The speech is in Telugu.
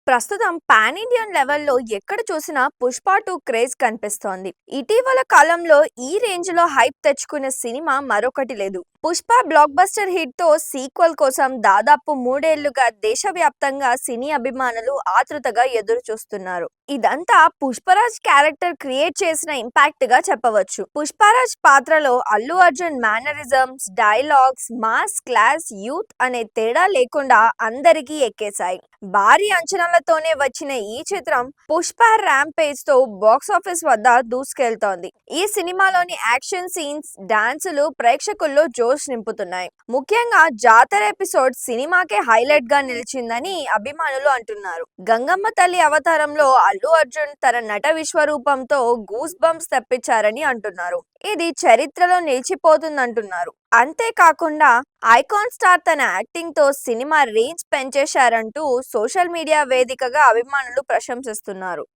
ప్రస్తుతం పాన్ ఇండియన్ లెవెల్లో ఎక్కడ చూసినా పుష్ప 2 క్రేజ్ కనిపిస్తోంది. ఇటీవల కాలంలో ఈ రేంజ్ లో హైప్ తెచ్చుకున్న సినిమా మరొకటి లేదు. పుష్ప బ్లాక్ బస్టర్ హిట్ తో సీక్వెల్ కోసం దాదాపు 3 ఏళ్లుగా దేశవ్యాప్తంగా సినీ అభిమానులు ఆతృతగా ఎదురు చూస్తున్నారు. ఇదంతా పుష్పరాజ్ క్యారెక్టర్ క్రియేట్ చేసిన ఇంపాక్ట్ గా చెప్పవచ్చు. పుష్పరాజ్ పాత్రలో Allu Arjun mannerisms, dialogues, mass, class, youth అనే తేడా లేకుండా అందరికీ ఎక్కేశాయి. భారీ అంచనాలతోనే వచ్చిన ఈ చిత్రం పుష్ప ర్యాంపేజ్ తో బాక్సాఫీస్ వద్ద దూసుకెళ్తోంది. ఈ సినిమాలోని యాక్షన్ సీన్స్, డాన్సులు ప్రేక్షకుల్లో జోష్ నింపుతున్నాయి. ముఖ్యంగా జాతర ఎపిసోడ్ సినిమాకే హైలైట్ గా నిలిచిందని అభిమానులు అంటున్నారు. గంగమ్మ తల్లి అవతారంలో అల్లు అర్జున్ తన నట విశ్వరూపంతో గూస్ బంప్స్ తెప్పించారని అంటున్నారు. ఇది చరిత్రలో నిలిచిపోతుందంటున్నారు. అంతేకాకుండా ఐకాన్ స్టార్ తన యాక్టింగ్ తో సినిమా రేంజ్ పెంచేశారంటూ సోషల్ మీడియా వేదికగా అభిమానులు ప్రశంసిస్తున్నారు.